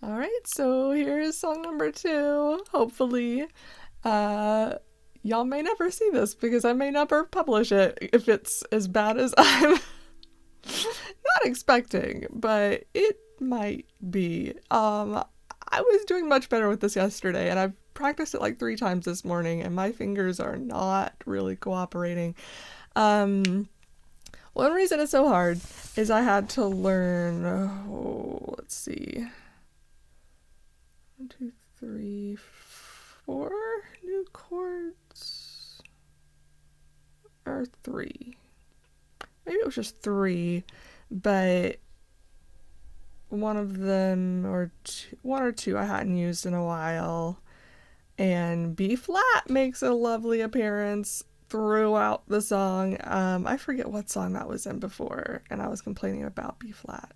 All right, so here is song number 2. Hopefully, y'all may never see this because I may never publish it if it's as bad as I'm not expecting, but it might be. I was doing much better with this yesterday, and I've practiced it like 3 times this morning, and my fingers are not really cooperating. One reason it's so hard is I had to learn, let's see, 1, 2, 3, 4 new chords, or 3. Maybe it was just 3, but one of them, or 1 or 2 I hadn't used in a while, and B flat makes a lovely appearance throughout the song. I forget what song that was in before, and I was complaining about B flat.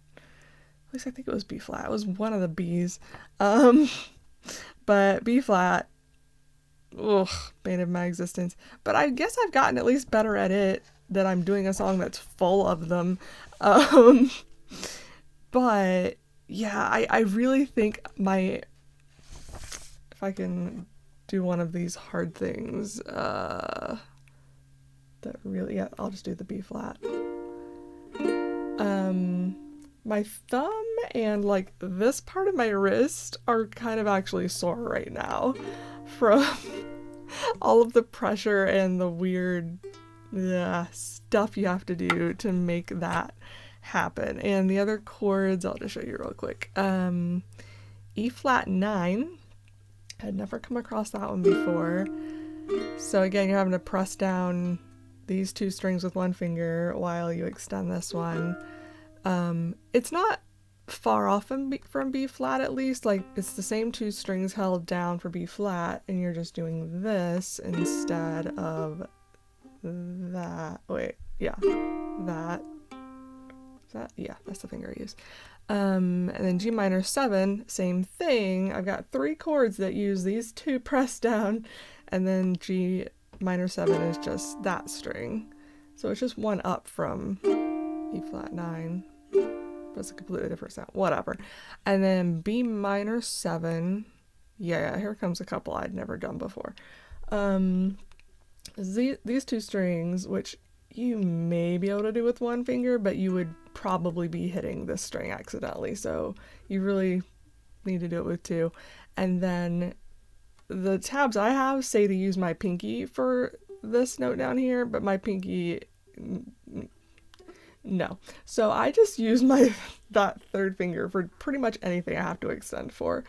At least I think it was B flat. It was one of the B's. But B flat, bane of my existence. But I guess I've gotten at least better at it, that I'm doing a song that's full of them. But yeah, I really think if I can do one of these hard things, that really, yeah, I'll just do the B flat. My thumb and like this part of my wrist are kind of actually sore right now from all of the pressure and the weird stuff you have to do to make that happen. And the other chords, I'll just show you real quick. E flat 9. I'd never come across that one before. So again, you're having to press down these 2 strings with one finger while you extend this one. It's not far off from B flat, at least. Like, it's the same 2 strings held down for B flat, and you're just doing this instead of that. Wait, yeah, that. Is that? Yeah, that's the finger I use. And then G minor 7, same thing. I've got 3 chords that use these 2 pressed down, and then G minor 7 is just that string. So it's just 1 up from E flat 9. But it's a completely different sound. Whatever. And then B minor 7. Yeah, here comes a couple I'd never done before. These 2 strings, which you may be able to do with one finger, but you would probably be hitting this string accidentally, so you really need to do it with 2. And then the tabs I have say to use my pinky for this note down here, but my pinky, no. So I just use that 3rd finger for pretty much anything I have to extend for,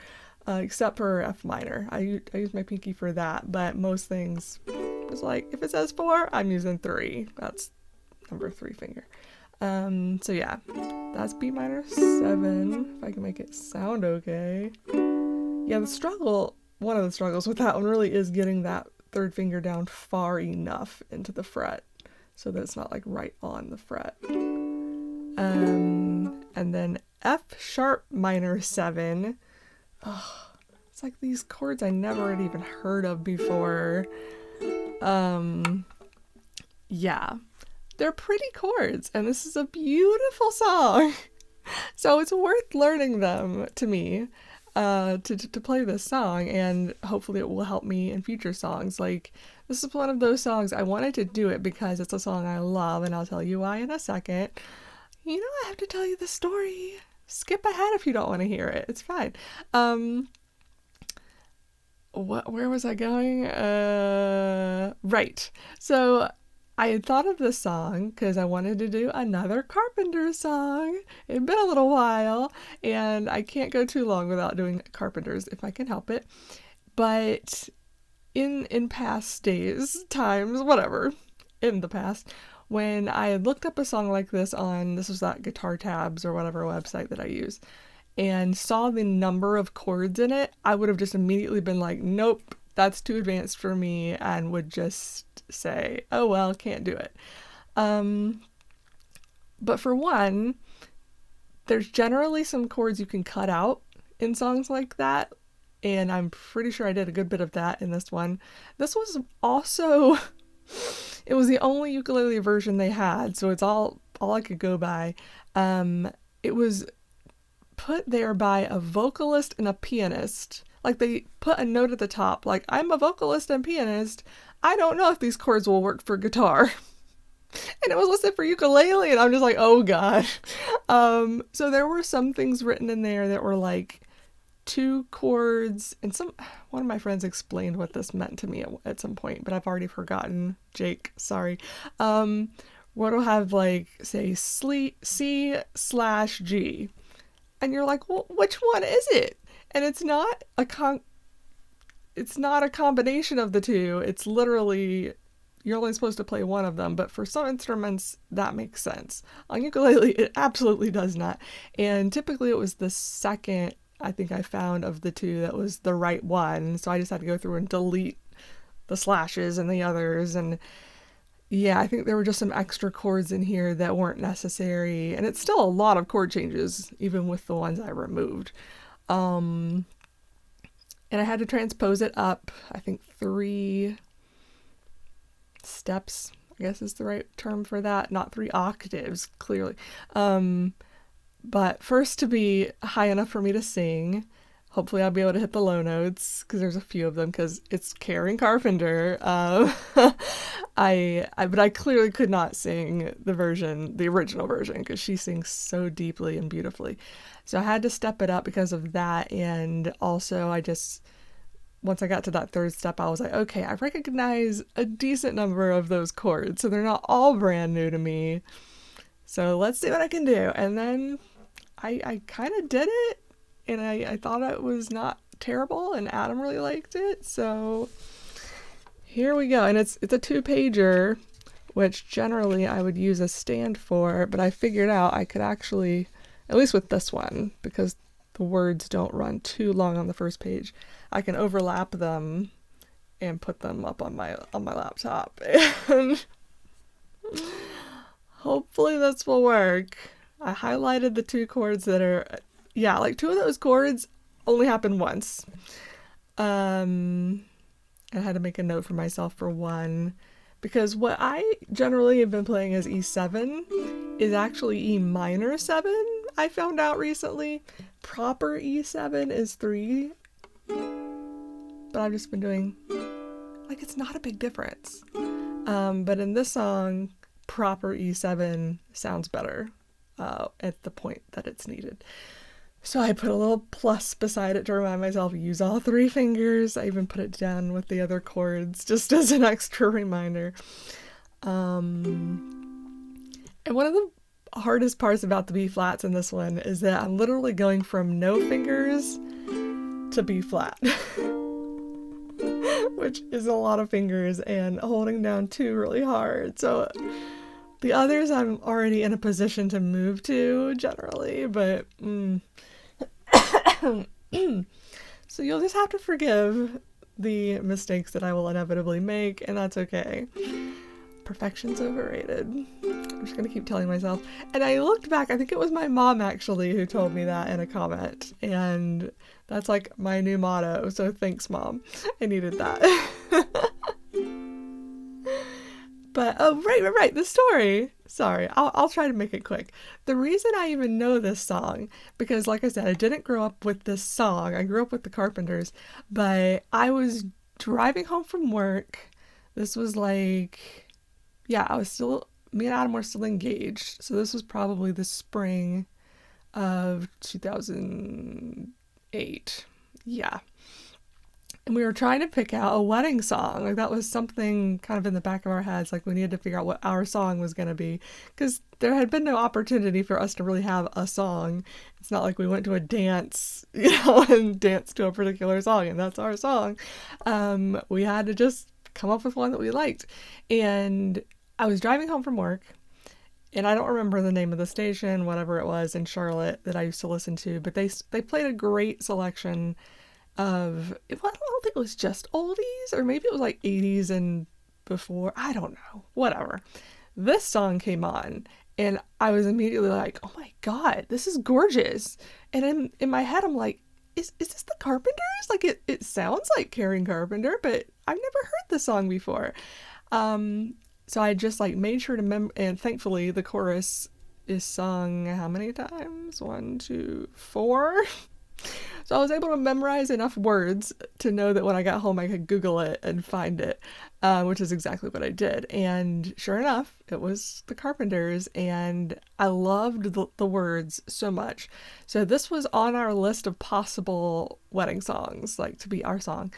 except for F minor. I use my pinky for that, but most things, it's like, if it says 4, I'm using 3. That's number 3 finger. So yeah, that's B minor 7, if I can make it sound okay. Yeah, one of the struggles with that one really is getting that 3rd finger down far enough into the fret so that it's not like right on the fret. And then F sharp minor 7. Oh, it's like these chords I never had even heard of before. Yeah, they're pretty chords, and this is a beautiful song. So it's worth learning them to me, to play this song, and hopefully it will help me in future songs. Like, this is one of those songs I wanted to do it because it's a song I love, and I'll tell you why in a second. You know, I have to tell you the story. Skip ahead if you don't want to hear it. It's fine. Where was I going? Right. So I had thought of this song because I wanted to do another Carpenters song. It'd been a little while, and I can't go too long without doing Carpenters if I can help it. But in past days, times, whatever, in the past, when I had looked up a song like this was that Guitar Tabs or whatever website that I use, and saw the number of chords in it, I would have just immediately been like, nope, that's too advanced for me, and would just say, oh well, can't do it. But for one, there's generally some chords you can cut out in songs like that, and I'm pretty sure I did a good bit of that in this one. This was also, it was the only ukulele version they had, so it's all I could go by. It was put there by a vocalist and a pianist. Like they put a note at the top, like, I'm a vocalist and pianist. I don't know if these chords will work for guitar. And it was listed for ukulele, and I'm just like, oh god. So there were some things written in there that were like 2 chords, and one of my friends explained what this meant to me at some point, but I've already forgotten. Jake, sorry. What will have like, say, C/G, and you're like, well, which one is it? And it's not a combination of the two. It's literally, you're only supposed to play one of them, but for some instruments that makes sense. On ukulele, it absolutely does not. And typically it was the second, I think, I found of the 2 that was the right one, so I just had to go through and delete the slashes and the others. And yeah, I think there were just some extra chords in here that weren't necessary, and it's still a lot of chord changes even with the ones I removed. And I had to transpose it up, I think 3 steps, I guess is the right term for that, not 3 octaves, clearly. But first to be high enough for me to sing. Hopefully I'll be able to hit the low notes, because there's a few of them, because it's Karen Carpenter. But I clearly could not sing the original version, because she sings so deeply and beautifully. So I had to step it up because of that, and also once I got to that 3rd step, I was like, okay, I recognize a decent number of those chords, so they're not all brand new to me. So let's see what I can do. And then I kind of did it, and I thought it was not terrible, and Adam really liked it. So here we go. And it's a 2-pager, which generally I would use a stand for, but I figured out I could actually, at least with this one, because the words don't run too long on the first page, I can overlap them and put them up on my laptop. And hopefully this will work. I highlighted the 2 chords that are, yeah, like 2 of those chords only happen once. I had to make a note for myself for one, because what I generally have been playing as E7 is actually E minor 7, I found out recently. Proper E7 is 3, but I've just been doing, like, it's not a big difference. But in this song, proper E7 sounds better at the point that it's needed. So I put a little plus beside it to remind myself, use all 3 fingers. I even put it down with the other chords just as an extra reminder. And one of the hardest parts about the B flats in this one is that I'm literally going from no fingers to B flat, which is a lot of fingers, and holding down 2 really hard. So the others I'm already in a position to move to generally, but so you'll just have to forgive the mistakes that I will inevitably make, and that's okay. Perfection's overrated. I'm just gonna keep telling myself. And I looked back, I think it was my mom actually who told me that in a comment, and that's like my new motto, so thanks, Mom. I needed that. But, oh, right, the story. Sorry, I'll try to make it quick. The reason I even know this song, because like I said, I didn't grow up with this song. I grew up with the Carpenters, but I was driving home from work. This was like, yeah, me and Adam were still engaged. So this was probably the spring of 2008. Yeah. And we were trying to pick out a wedding song. Like, that was something kind of in the back of our heads. Like, we needed to figure out what our song was going to be, because there had been no opportunity for us to really have a song. It's not like we went to a dance, and danced to a particular song, and that's our song. We had to just come up with one that we liked. And I was driving home from work, and I don't remember the name of the station, whatever it was in Charlotte that I used to listen to, but they played a great selection of, I don't think it was just oldies, or maybe it was like 80s and before, I don't know, whatever. This song came on, and I was immediately like, oh my god, this is gorgeous. And in my head, I'm like, is this the Carpenters? Like, it sounds like Karen Carpenter, but I've never heard the song before. So I just like made sure to and thankfully the chorus is sung how many times? 1, 2, 4. So I was able to memorize enough words to know that when I got home I could Google it and find it, which is exactly what I did. And sure enough, it was the Carpenters, and I loved the words so much. So this was on our list of possible wedding songs, like to be our song.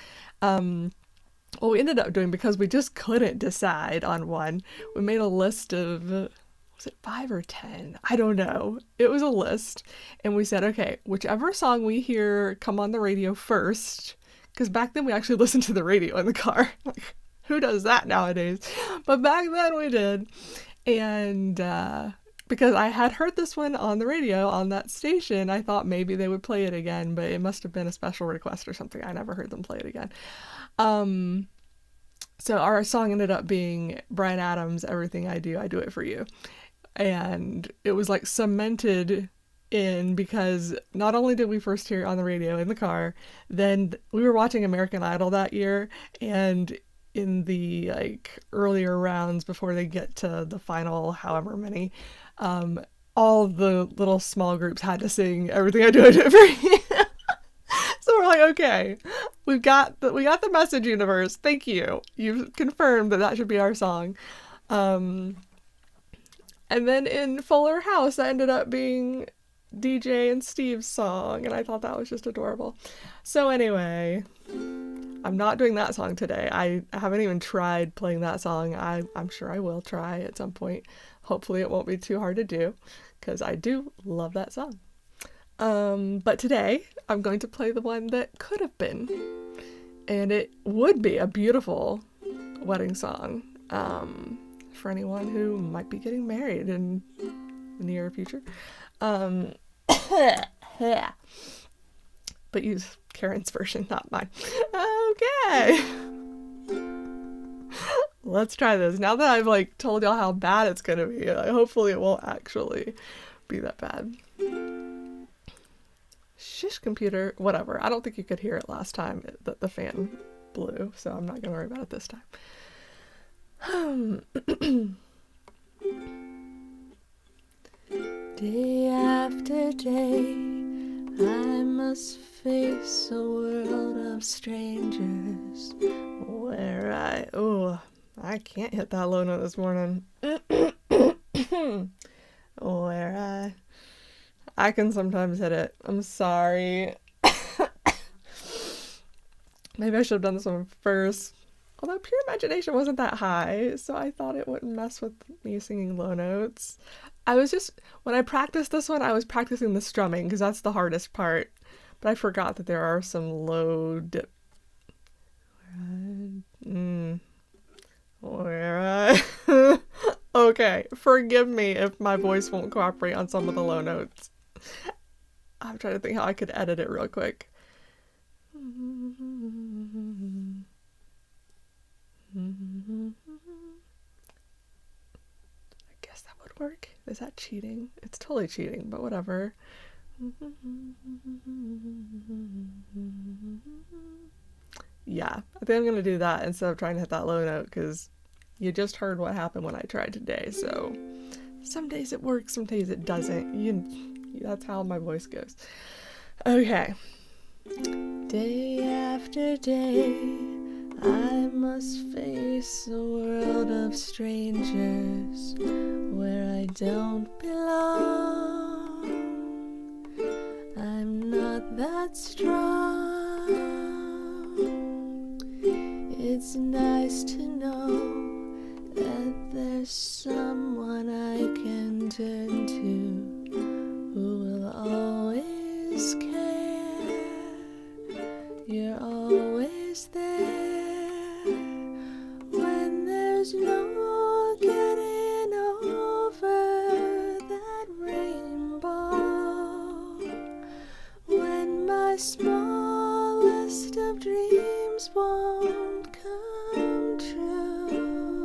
What we ended up doing, because we just couldn't decide on one, we made a list of, was it 5 or 10? I don't know. It was a list. And we said, okay, whichever song we hear come on the radio first, because back then we actually listened to the radio in the car. Like, who does that nowadays? But back then we did. And because I had heard this one on the radio on that station, I thought maybe they would play it again, but it must have been a special request or something. I never heard them play it again. So our song ended up being Bryan Adams' Everything I Do It For You. And it was like cemented in, because not only did we first hear it on the radio in the car, then we were watching American Idol that year, and in the like earlier rounds before they get to the final however many, all the little small groups had to sing Everything I Do It For You. So we're like, okay, we got the message, universe. Thank you. You've confirmed that should be our song. And then in Fuller House, that ended up being DJ and Steve's song, and I thought that was just adorable. So anyway, I'm not doing that song today. I haven't even tried playing that song. I'm sure I will try at some point. Hopefully it won't be too hard to do, because I do love that song. But today I'm going to play the one that could have been, and it would be a beautiful wedding song for anyone who might be getting married in the near future. But use Karen's version, not mine. Okay. Let's try this. Now that I've like told y'all how bad it's gonna be, hopefully it won't actually be that bad. Shish, computer, whatever. I don't think you could hear it last time that the fan blew, so I'm not gonna worry about it this time. Day after day, I must face a world of strangers where I can't hit that low note this morning. Where I can sometimes hit it. I'm sorry. Maybe I should have done this one first. Although Pure Imagination wasn't that high, so I thought it wouldn't mess with me singing low notes. When I practiced this one, I was practicing the strumming, because that's the hardest part. But I forgot that there are some low dip. Okay, forgive me if my voice won't cooperate on some of the low notes. I'm trying to think how I could edit it real quick. I guess that would work. Is that cheating? It's totally cheating, but whatever. Yeah, I think I'm gonna do that instead of trying to hit that low note, because you just heard what happened when I tried today. So some days it works, some days it doesn't. That's how my voice goes. Okay. Day after day, I must face a world of strangers where I don't belong. I'm not that strong. It's nice to know that there's someone I can turn to who will always care. You're always there when there's no getting over that rainbow. When my smallest of dreams won't come true,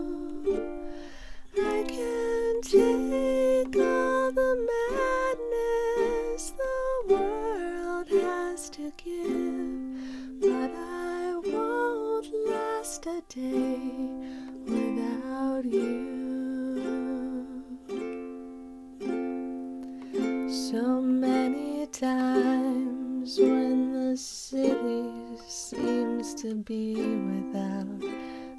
I can take all the madness the world has to give, but I won't last a day without you. the city seems to be without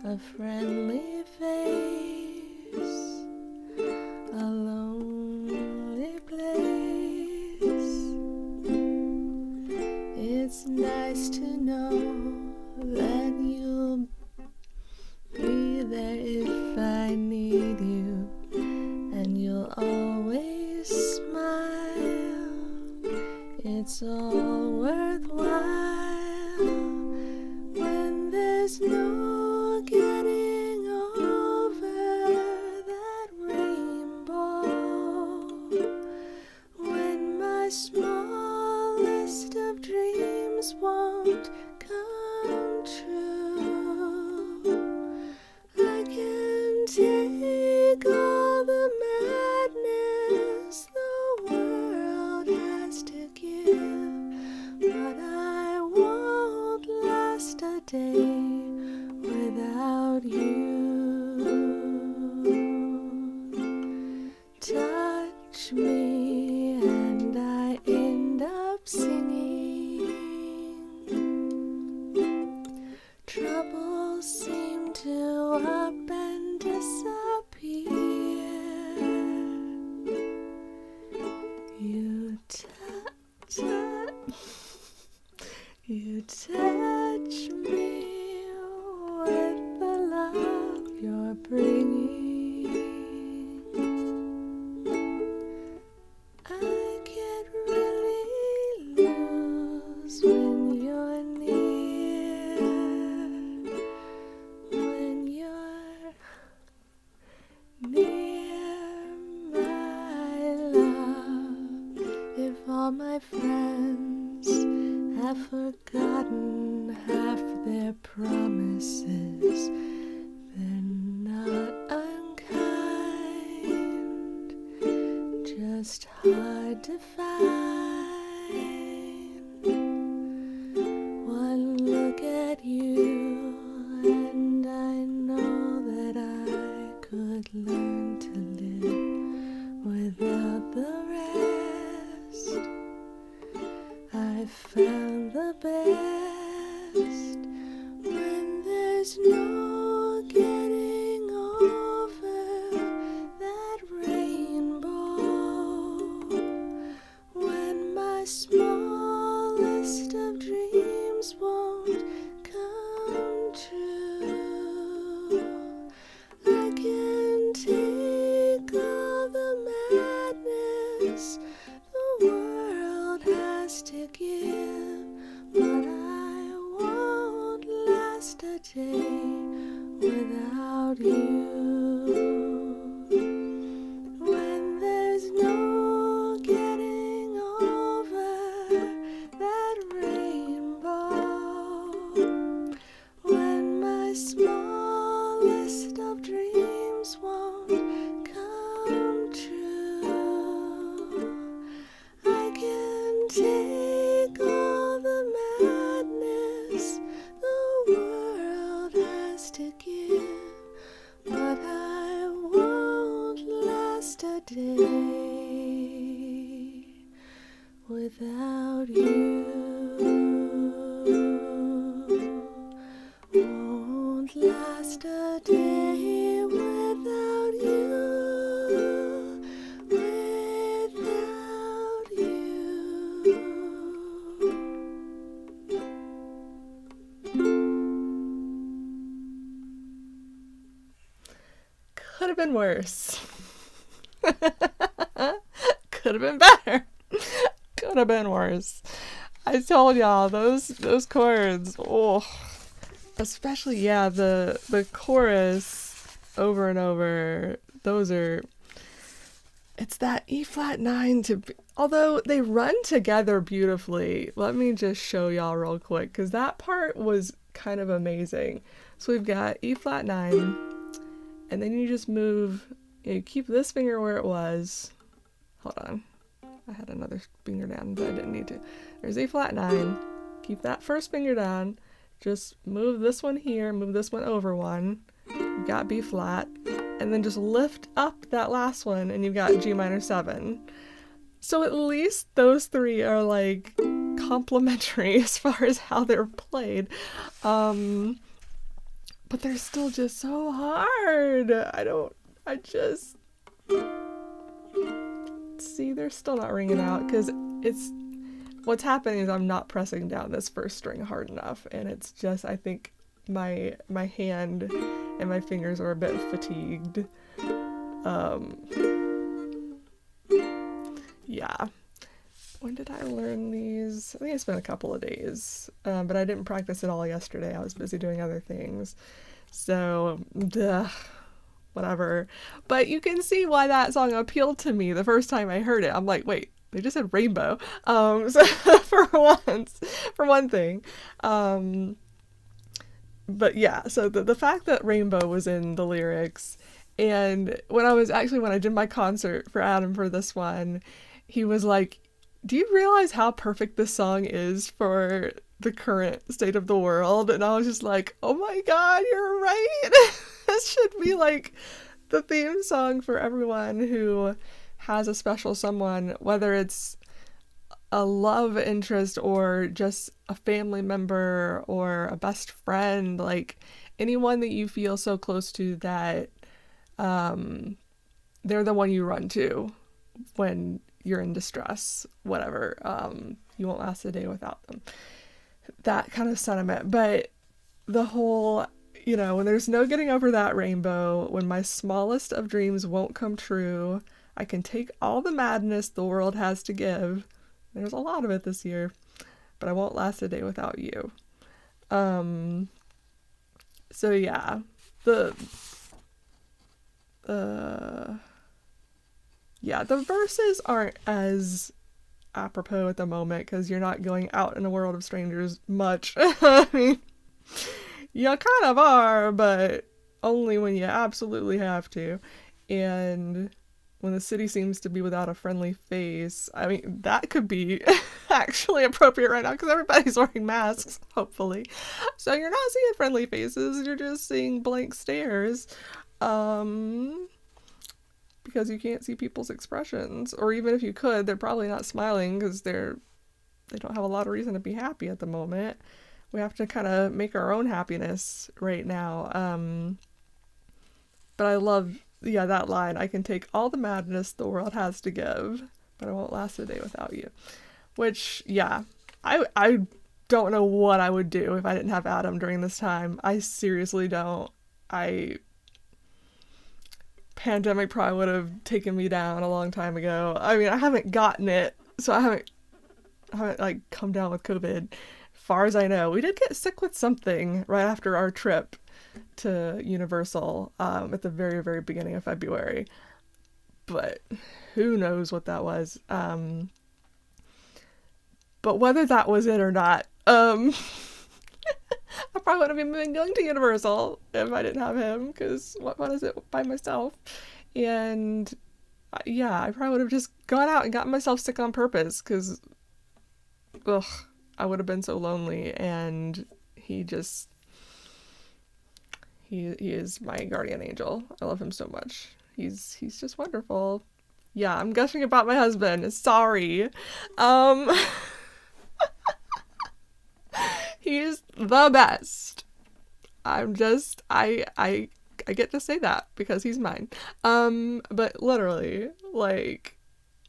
a friendly face, a lonely place. It's nice to know that you'll be there if I need you, and you'll always smile. It's all worthwhile when there's no getting over that rainbow, when my smallest of dreams won't come true. I can take all the madness the world has to give, but I won't last a day without you. Touch me and I end up singing. Troubles seem to up and disappear. You touch me with the love you're bringing. I get really loose when you're near, when you're near, my love. If all my friends have forgotten half their promises, they're not unkind, just hard to find. One look at you and I know that I could learn to live without the rest. I found the best when there's no getting over that rainbow, when my smallest of dreams won't come true. I can take all the madness the world has to give, but I won't last a day without you. When there's no getting over that rainbow, when my smallest of dreams won't come true, I can take all the madness the world has to give, but I won't last a day without you. Won't last a day without you. Without you. Could have been worse. Could have been better. Could have been worse. I told y'all those chords. Oh, especially the chorus over and over. Those are. It's that E flat 9 to. Although they run together beautifully. Let me just show y'all real quick because that part was kind of amazing. So we've got E flat 9, and then you just move. You keep this finger where it was. Hold on. I had another finger down, but I didn't need to. There's E flat 9. Keep that first finger down. Just move this one here, move this one over one. You've got B flat. And then just lift up that last one and you've got G minor 7. So at least those three are like complementary as far as how they're played. But they're still just so hard. I just, see, they're still not ringing out because what's happening is I'm not pressing down this first string hard enough. And it's just, I think my hand and my fingers are a bit fatigued. Yeah. When did I learn these? I think it's been a couple of days, but I didn't practice at all yesterday. I was busy doing other things. So, whatever. But you can see why that song appealed to me the first time I heard it. I'm like, wait, they just said rainbow. So for one thing. But yeah, so the fact that rainbow was in the lyrics, and when I did my concert for Adam for this one, he was like, do you realize how perfect this song is for the current state of the world? And I was just like, oh my god, you're right. This should be like the theme song for everyone who has a special someone, whether it's a love interest or just a family member or a best friend, like anyone that you feel so close to that they're the one you run to when you're in distress, whatever. You won't last a day without them. That kind of sentiment. But the whole, when there's no getting over that rainbow, when my smallest of dreams won't come true, I can take all the madness the world has to give. There's a lot of it this year, but I won't last a day without you. So yeah, the verses aren't as apropos at the moment because you're not going out in a world of strangers much. I mean, you kind of are, but only when you absolutely have to. And when the city seems to be without a friendly face, I mean, that could be actually appropriate right now because everybody's wearing masks, hopefully. So you're not seeing friendly faces, you're just seeing blank stares. Because you can't see people's expressions, or even if you could, they're probably not smiling because they don't have a lot of reason to be happy at the moment. We have to kind of make our own happiness right now. But I love, that line. I can take all the madness the world has to give, but I won't last a day without you. Which, I don't know what I would do if I didn't have Adam during this time. I seriously don't. Pandemic probably would have taken me down a long time ago. I mean, I haven't gotten it, so I haven't like come down with COVID. Far as I know, we did get sick with something right after our trip to Universal at the very, very beginning of February. But who knows what that was. But whether that was it or not, I probably wouldn't have even been going to Universal if I didn't have him, because what is it by myself? And I probably would have just gone out and gotten myself sick on purpose, because I would have been so lonely. And he is my guardian angel. I love him so much. He's just wonderful. Yeah, I'm gushing about my husband. Sorry. He's the best. I get to say that because he's mine. But literally, like,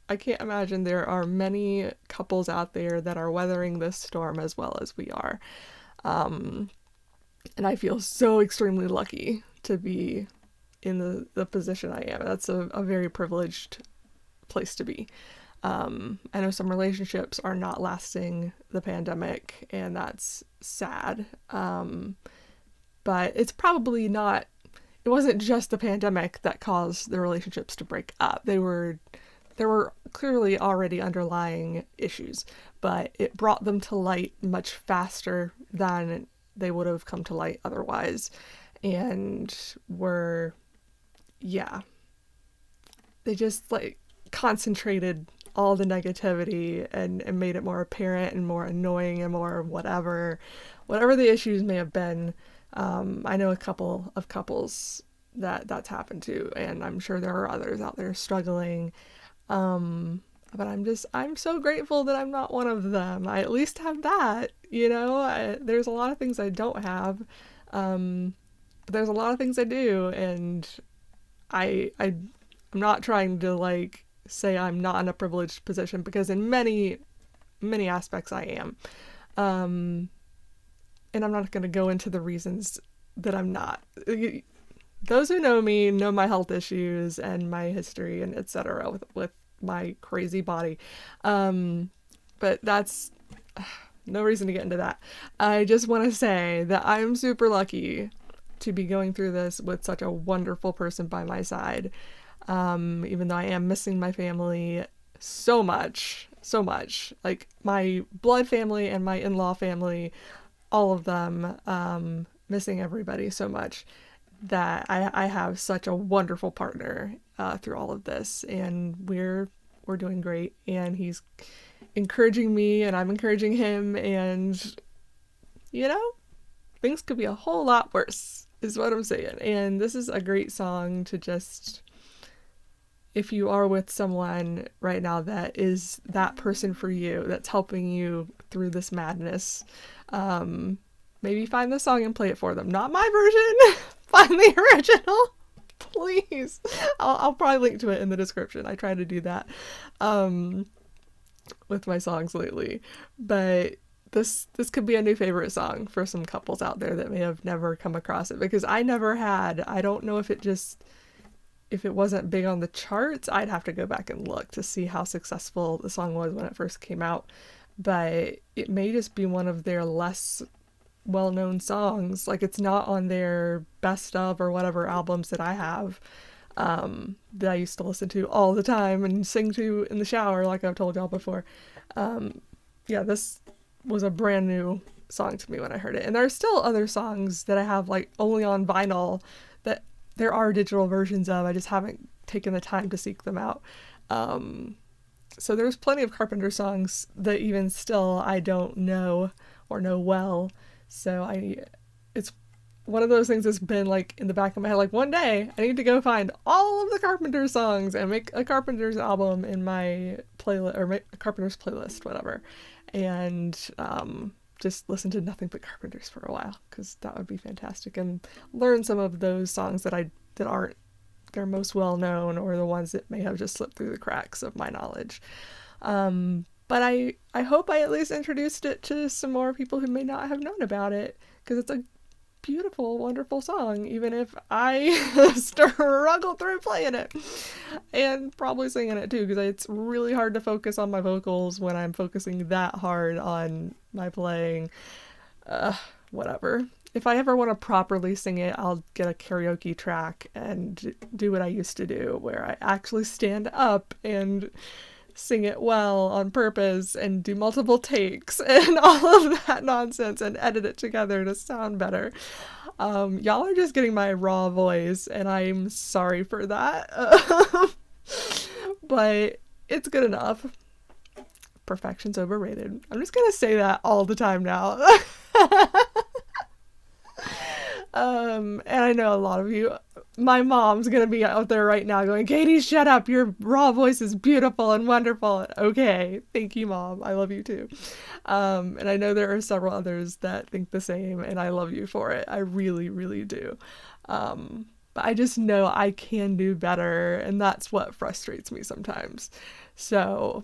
I can't imagine there are many couples out there that are weathering this storm as well as we are. And I feel so extremely lucky to be in the position I am. That's a very privileged place to be. I know some relationships are not lasting the pandemic, and that's sad. But it's probably not, it wasn't just the pandemic that caused the relationships to break up. There were clearly already underlying issues, but it brought them to light much faster than they would have come to light otherwise. And they just like concentrated all the negativity and made it more apparent and more annoying and more whatever the issues may have been. I know a couple of couples that's happened to, and I'm sure there are others out there struggling. And But I'm so grateful that I'm not one of them. I at least have that, you know? There's a lot of things I don't have, but there's a lot of things I do, and I'm not trying to, like, say I'm not in a privileged position, because in many, many aspects I am. And I'm not going to go into the reasons that I'm not. Those who know me know my health issues and my history and etc. with my crazy body. But that's no reason to get into that. I just want to say that I'm super lucky to be going through this with such a wonderful person by my side. Even though I am missing my family so much, so much. Like my blood family and my in-law family, all of them, missing everybody so much, that I have such a wonderful partner through all of this, and we're doing great, and he's encouraging me and I'm encouraging him, and you know, things could be a whole lot worse is what I'm saying. And this is a great song to just, if you are with someone right now that is that person for you, that's helping you through this madness, maybe find the song and play it for them. Not my version. Find the original, please. I'll probably link to it in the description. I try to do that with my songs lately. But this could be a new favorite song for some couples out there that may have never come across it, because I never had. I don't know if it wasn't big on the charts. I'd have to go back and look to see how successful the song was when it first came out. But it may just be one of their less well-known songs. Like, it's not on their best of or whatever albums that I have, that I used to listen to all the time and sing to in the shower, like I've told y'all before. Yeah, this was a brand new song to me when I heard it. And there are still other songs that I have, like, only on vinyl that there are digital versions of. I just haven't taken the time to seek them out. So there's plenty of Carpenter songs that even still I don't know or know well. So it's one of those things that's been, like, in the back of my head, like, one day I need to go find all of the Carpenters songs and make a Carpenters album in my playlist, or make a Carpenters playlist, whatever, and just listen to nothing but Carpenters for a while, because that would be fantastic, and learn some of those songs that aren't their most well known, or the ones that may have just slipped through the cracks of my knowledge. But I hope I at least introduced it to some more people who may not have known about it, because it's a beautiful, wonderful song, even if I struggle through playing it and probably singing it too, because it's really hard to focus on my vocals when I'm focusing that hard on my playing. Whatever. If I ever want to properly sing it, I'll get a karaoke track and do what I used to do, where I actually stand up and sing it well on purpose and do multiple takes and all of that nonsense and edit it together to sound better. Y'all are just getting my raw voice, and I'm sorry for that. But it's good enough. Perfection's overrated. I'm just gonna say that all the time now. And I know a lot of you, my mom's gonna be out there right now going, Katie, shut up, your raw voice is beautiful and wonderful. Okay, thank you, Mom, I love you too. And I know there are several others that think the same, and I love you for it. I really, really do. But I just know I can do better, and that's what frustrates me sometimes. So,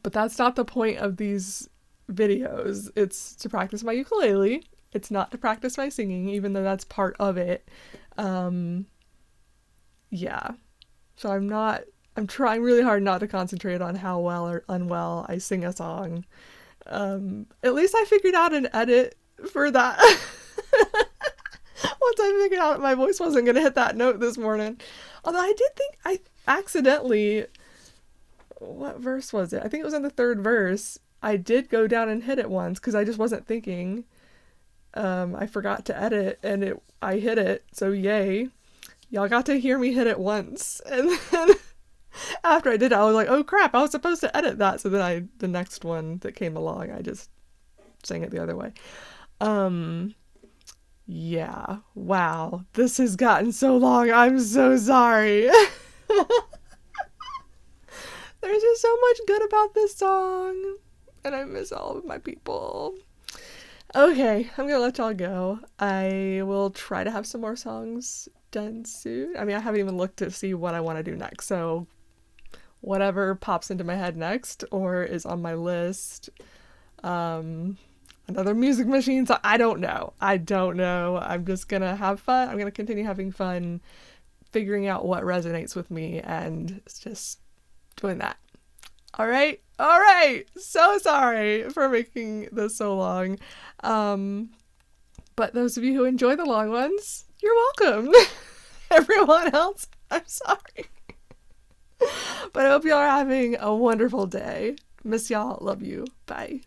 but that's not the point of these videos. It's to practice my ukulele. It's not to practice my singing, even though that's part of it. Yeah. So I'm trying really hard not to concentrate on how well or unwell I sing a song. At least I figured out an edit for that. Once I figured out my voice wasn't going to hit that note this morning. Although I did think I accidentally, what verse was it? I think it was in the third verse. I did go down and hit it once because I just wasn't thinking. I forgot to edit, and I hit it, so yay. Y'all got to hear me hit it once. And then after I did it, I was like, oh crap, I was supposed to edit that. So then the next one that came along, I just sang it the other way. Yeah, wow, this has gotten so long. I'm so sorry. There's just so much good about this song. And I miss all of my people. Okay, I'm gonna let y'all go. I will try to have some more songs done soon. I mean, I haven't even looked to see what I want to do next, so whatever pops into my head next or is on my list. Another music machine song. I don't know. I'm just gonna have fun. I'm gonna continue having fun figuring out what resonates with me and just doing that. All right. So sorry for making this so long. But those of you who enjoy the long ones, you're welcome. Everyone else, I'm sorry. But I hope y'all are having a wonderful day. Miss y'all. Love you. Bye.